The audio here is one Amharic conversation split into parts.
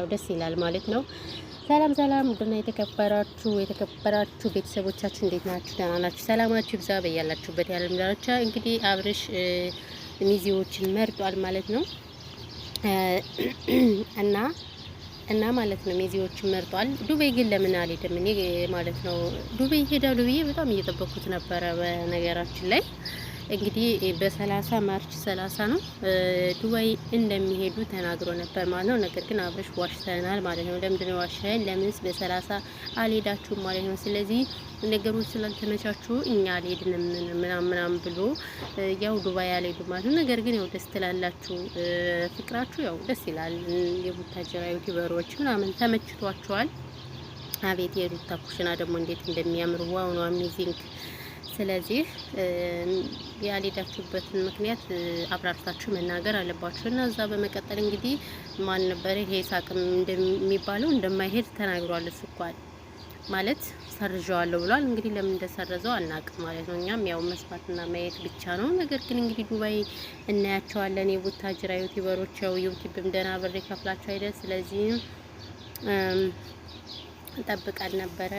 ያው ደስ ይላል ማለት ነው። ሰላም ሰላም ውድና የተከበራችሁ ቤተሰቦቻችን እንዴት ናችሁ? ደህና ናችሁ? ሰላማችሁ ይብዛ በያላችሁበት የዓለም ዳርቻ። እንግዲህ አብርሽ ሚዜዎችን መርጧል ማለት ነው እና ማለት ነው ሚዜዎችን መርጧል። ዱባይ ግን ለምን አልሄድም እኔ ማለት ነው። ዱባይ ይሄዳሉ ብዬ በጣም እየጠበኩት ነበረ። በነገራችን ላይ እንግዲህ በ30 ማርች 30 ነው ዱባይ እንደሚሄዱ ተናግሮ ነበር ማለት ነው። ነገር ግን አብርሽ ዋሽተናል ማለት ነው። ለምንድን ነው ዋሽተን? ለምንስ በ30 አልሄዳችሁም ማለት ነው። ስለዚህ ነገሮች ስላልተመቻቹ እኛ አልሄድንም ምናምን ብሎ ያው ዱባይ አልሄዱም ማለት ነው። ነገር ግን ያው ደስ ትላላችሁ፣ ፍቅራችሁ ያው ደስ ይላል። የቡታጀራ ዩቲዩበሮች ምናምን ተመችቷቸዋል። አቤት የሩታ ኩሽና ደግሞ እንዴት እንደሚያምር ዋው ነው አሜዚንግ። ስለዚህ ያልሄዳችሁበትን ምክንያት አብራርታችሁ መናገር አለባችሁ። እና እዛ በመቀጠል እንግዲህ ማን ነበር ይሄ ሳቅም እንደሚባለው እንደማይሄድ ተናግሯል። እሱ እንኳን ማለት ሰርዣዋለሁ ብሏል። እንግዲህ ለምን እንደሰረዘው አናውቅም ማለት ነው። እኛም ያው መስማትና ማየት ብቻ ነው። ነገር ግን እንግዲህ ዱባይ እናያቸዋለን። የቡታጅራ ዩቲዩበሮች ያው ዩቲዩብም ደህና ብር ይከፍላቸው አይደል? ስለዚህ ጠብቀን ነበረ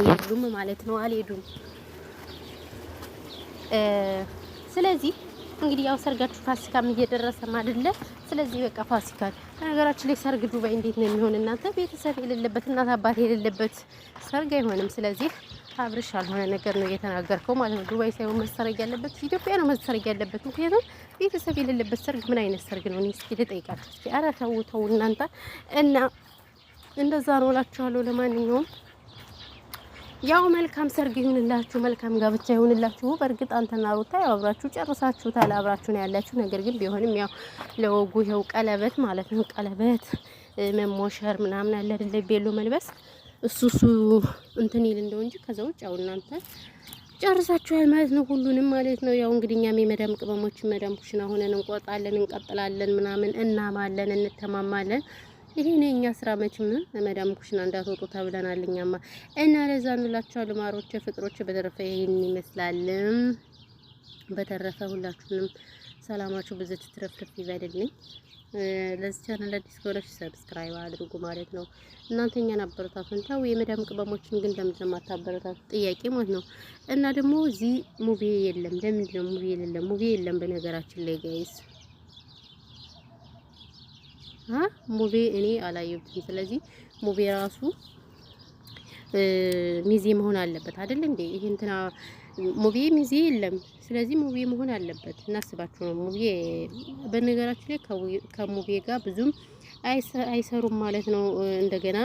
የሉም ማለት ነው። አልሄዱም። ስለዚህ እንግዲህ ያው ሰርጋችሁ ፋሲካም እየደረሰ አይደለ? ስለዚህ በቃ ፋሲካ ነገራችን ላይ ሰርግ ዱባይ እንዴት ነው የሚሆን? እናንተ ቤተሰብ የሌለበት እናት አባት የሌለበት ሰርግ አይሆንም። ስለዚህ አብርሽ ያልሆነ ነገር ነው እየተናገርከው ማለት ነው። ዱባይ ሳይሆን መሰረግ ያለበት ኢትዮጵያ ነው መሰረግ ያለበት። ምክንያቱም ቤተሰብ የሌለበት ሰርግ ምን አይነት ሰርግ ነው? እኔ እስኪ ልጠይቃችሁ እስኪ። ኧረ ተው እናንተ እና እንደዛ ነው እላችኋለሁ። ለማንኛውም ያው መልካም ሰርግ ይሁንላችሁ፣ መልካም ጋብቻ ይሁንላችሁ። በእርግጥ አንተና ሩታ ያው አብራችሁ ጨርሳችሁታል፣ አብራችሁ ነው ያላችሁ። ነገር ግን ቢሆንም ያው ለወጉ ይኸው ቀለበት ማለት ነው። ቀለበት መሞሸር ምናምን አለ አይደል? ቤሎ መልበስ እሱ እንትን ይል እንደው እንጂ ከዛ ውጭ ያው እናንተ ጨርሳችኋል ማለት ነው፣ ሁሉንም ማለት ነው። ያው እንግዲህ እኛም የመዳም ቅመሞች መዳም ኩሽና ሆነን እንቆጣለን፣ እንቀጥላለን፣ ምናምን እናማለን፣ እንተማማለን። ይሄ ነው የኛ ስራ። መቼም መዳም ኩሽና እንዳትወጡ ተብለናል እኛማ። እና ለዛ እንላችኋለን ማሮች፣ ፍቅሮች። በተረፈ ይሄን ይመስላል። በተረፈ ሁላችሁንም ሰላማችሁ ብዙ ትትረፍረፍ ይበልልኝ። ለዚህ ቻናል አዲስ ከሆናችሁ ሰብስክራይብ አድርጉ ማለት ነው። እናንተ እኛን አበረታቱን። ታው የመዳም ቅመሞችን ግን ለምንድን ነው የማታበረታቱት? ጥያቄ ማለት ነው። እና ደግሞ እዚህ ሙቪ የለም። ለምንድን ነው ሙቪ የለም? ሙቪ የለም በነገራችን ላይ ጋይስ ሙቪ እኔ አላየሁትም። ስለዚህ ሙቪ ራሱ ሚዜ መሆን አለበት አይደል እንዴ? ይሄ እንትና ሙቪ ሚዜ የለም። ስለዚህ ሙቪ መሆን አለበት። እናስባችሁ ነው። ሙቪ በነገራችን ላይ ከሙቪ ጋር ብዙም አይሰሩም ማለት ነው። እንደገና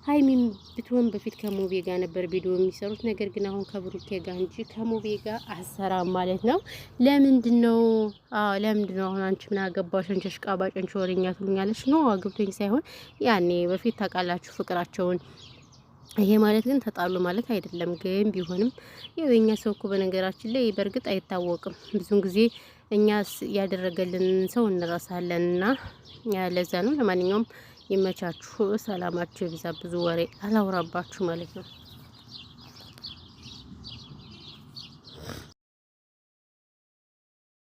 ሀይሚም ብትሆን በፊት ከሙቪ ጋር ነበር ቪዲዮ የሚሰሩት። ነገር ግን አሁን ከብሩኬ ጋር እንጂ ከሙቪ ጋር አሰራም ማለት ነው። ለምንድን ነው አሁን አንቺ ምን አገባሽ? አንቺ አሽቃባጭ፣ አንቺ ወሬኛ ትሉኛለሽ። ነው አግብቶኝ ሳይሆን ያኔ በፊት ታውቃላችሁ ፍቅራቸውን። ይሄ ማለት ግን ተጣሉ ማለት አይደለም። ግን ቢሆንም ያው የኛ ሰው እኮ በነገራችን ላይ በእርግጥ አይታወቅም። ብዙን ጊዜ እኛስ ያደረገልን ሰው እንረሳለንና ለዛ ነው። ለማንኛውም ይመቻችሁ፣ ሰላማችሁ ይብዛ። ብዙ ወሬ አላውራባችሁ ማለት ነው።